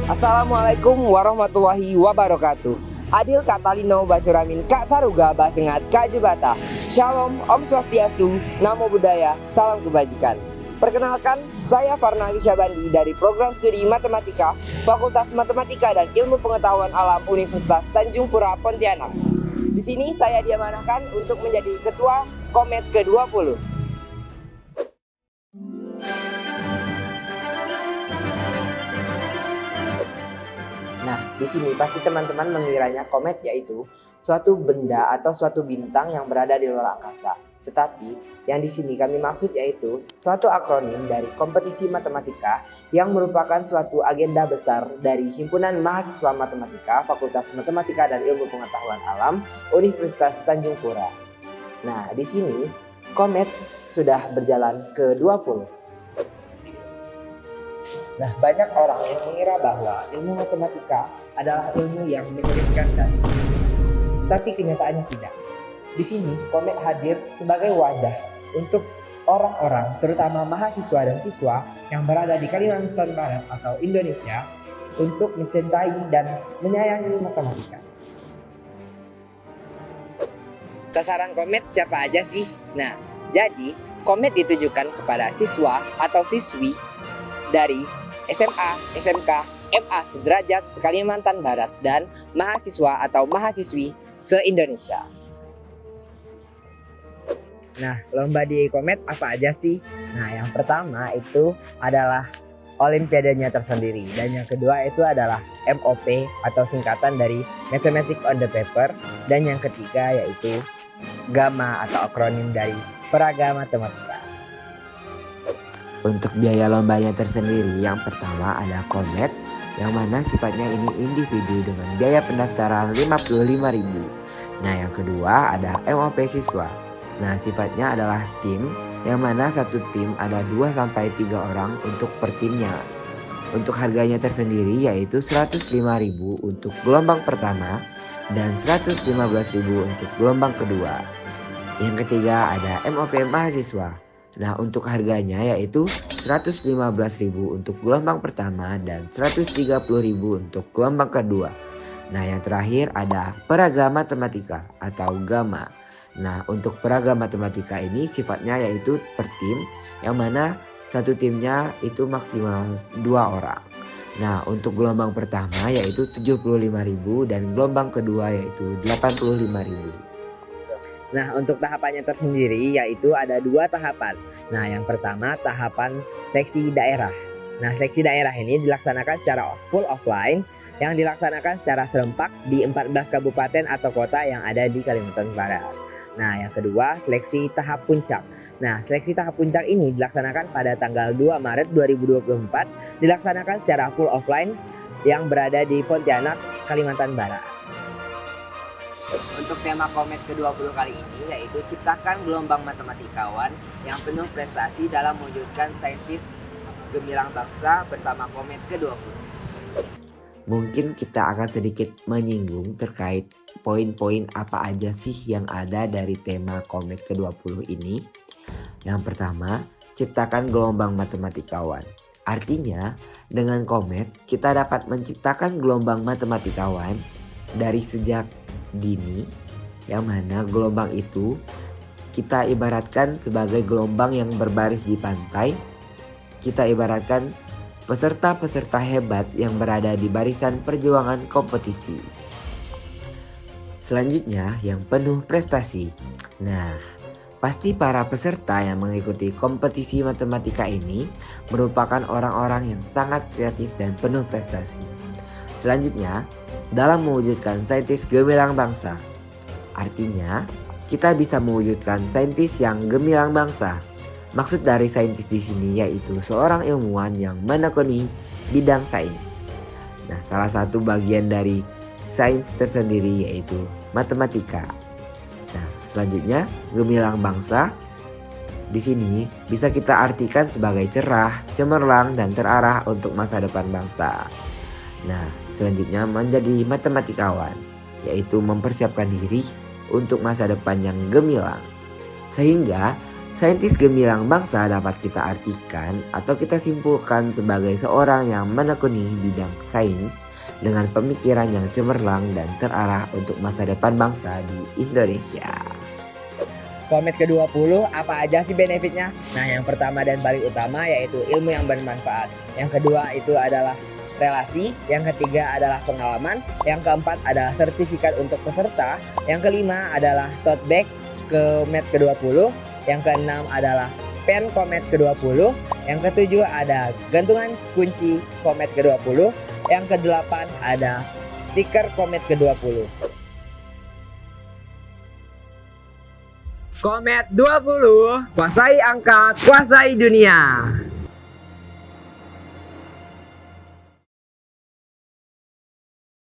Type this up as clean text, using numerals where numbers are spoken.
Assalamualaikum warahmatullahi wabarakatuh. Adil Katalino Bacuramin Kak Saruga Basengat Kak Jubata. Shalom, Om Swastiastu, Namo Buddhaya, Salam Kebajikan. Perkenalkan, saya Farnawi Syabandi dari Program Studi Matematika Fakultas Matematika dan Ilmu Pengetahuan Alam Universitas Tanjung Pura Pontianak. Di sini saya diamanahkan untuk menjadi Ketua Komet ke-20. Nah, di sini pasti teman-teman mengiranya komet yaitu suatu benda atau suatu bintang yang berada di luar angkasa. Tetapi, yang di sini kami maksud yaitu suatu akronim dari kompetisi matematika yang merupakan suatu agenda besar dari Himpunan Mahasiswa Matematika Fakultas Matematika dan Ilmu Pengetahuan Alam Universitas Tanjung Pura. Nah, di sini komet sudah berjalan ke-20. Nah, banyak orang yang mengira bahwa ilmu matematika adalah ilmu yang menyulitkan tapi kenyataannya tidak. Di sini, komet hadir sebagai wadah untuk orang-orang, terutama mahasiswa dan siswa yang berada di Kalimantan Barat atau Indonesia untuk mencintai dan menyayangi matematika. Sasaran komet siapa aja sih? Nah, jadi komet ditujukan kepada siswa atau siswi dari SMA, SMK, MA sederajat se-Kalimantan Barat dan mahasiswa atau mahasiswi se-Indonesia. Nah, lomba di komet apa aja sih? Nah, yang pertama itu adalah olimpiadanya tersendiri dan yang kedua itu adalah MOP atau singkatan dari Mathematics on the Paper dan yang ketiga yaitu GAMA atau akronim dari Peraga Matematika. Untuk biaya lombanya tersendiri, yang pertama ada komet, yang mana sifatnya ini individu dengan biaya pendaftaran Rp55.000. Nah, yang kedua ada MOP siswa. Nah, sifatnya adalah tim, yang mana satu tim ada 2-3 orang untuk per timnya. Untuk harganya tersendiri yaitu Rp105.000 untuk gelombang pertama dan Rp115.000 untuk gelombang kedua. Yang ketiga ada MOP mahasiswa. Nah, untuk harganya yaitu Rp115.000 untuk gelombang pertama dan Rp130.000 untuk gelombang kedua. Nah, yang terakhir ada Peraga Matematika atau GAMA. Nah, untuk Peraga Matematika ini sifatnya yaitu per tim, yang mana satu timnya itu maksimal 2 orang. Nah, untuk gelombang pertama yaitu Rp75.000 dan gelombang kedua yaitu Rp85.000. Nah, untuk tahapannya tersendiri yaitu ada 2 tahapan. Nah, yang pertama tahapan seleksi daerah. Nah, seleksi daerah ini dilaksanakan secara full offline yang dilaksanakan secara serempak di 14 kabupaten atau kota yang ada di Kalimantan Barat. Nah, yang kedua seleksi tahap puncak. Nah, seleksi tahap puncak ini dilaksanakan pada tanggal 2 Maret 2024, dilaksanakan secara full offline yang berada di Pontianak, Kalimantan Barat. Untuk tema komet ke-20 kali ini yaitu ciptakan gelombang matematikawan yang penuh prestasi dalam mewujudkan saintis gemilang bangsa bersama komet ke-20. Mungkin kita akan sedikit menyinggung terkait poin-poin apa aja sih yang ada dari tema komet ke-20 ini. Yang pertama, ciptakan gelombang matematikawan. Artinya, dengan komet kita dapat menciptakan gelombang matematikawan dari sejak dini, yang mana gelombang itu kita ibaratkan sebagai gelombang yang berbaris di pantai. Kita ibaratkan peserta-peserta hebat yang berada di barisan perjuangan kompetisi. Selanjutnya yang penuh prestasi. Nah, pasti para peserta yang mengikuti kompetisi matematika ini merupakan orang-orang yang sangat kreatif dan penuh prestasi. Selanjutnya, dalam mewujudkan saintis gemilang bangsa. Artinya, kita bisa mewujudkan saintis yang gemilang bangsa. Maksud dari saintis di sini yaitu seorang ilmuwan yang menekuni bidang sains. Nah, salah satu bagian dari sains tersendiri yaitu matematika. Nah, selanjutnya gemilang bangsa di sini bisa kita artikan sebagai cerah, cemerlang, dan terarah untuk masa depan bangsa. Nah, selanjutnya menjadi matematikawan, yaitu mempersiapkan diri untuk masa depan yang gemilang. Sehingga Saintis gemilang bangsa dapat kita artikan atau kita simpulkan sebagai seorang yang menekuni bidang sains dengan pemikiran yang cemerlang dan terarah untuk masa depan bangsa di Indonesia. Komet ke-20 apa aja sih benefitnya? Nah, yang pertama dan paling utama yaitu ilmu yang bermanfaat. Yang kedua itu adalah relasi, yang ketiga adalah pengalaman, yang keempat adalah sertifikat untuk peserta, yang kelima adalah tote bag Komet ke-20, yang keenam adalah pen Komet ke-20, yang ketujuh ada gantungan kunci Komet ke-20, yang kedelapan ada stiker Komet ke-20. Komet 20, kuasai angka, kuasai dunia.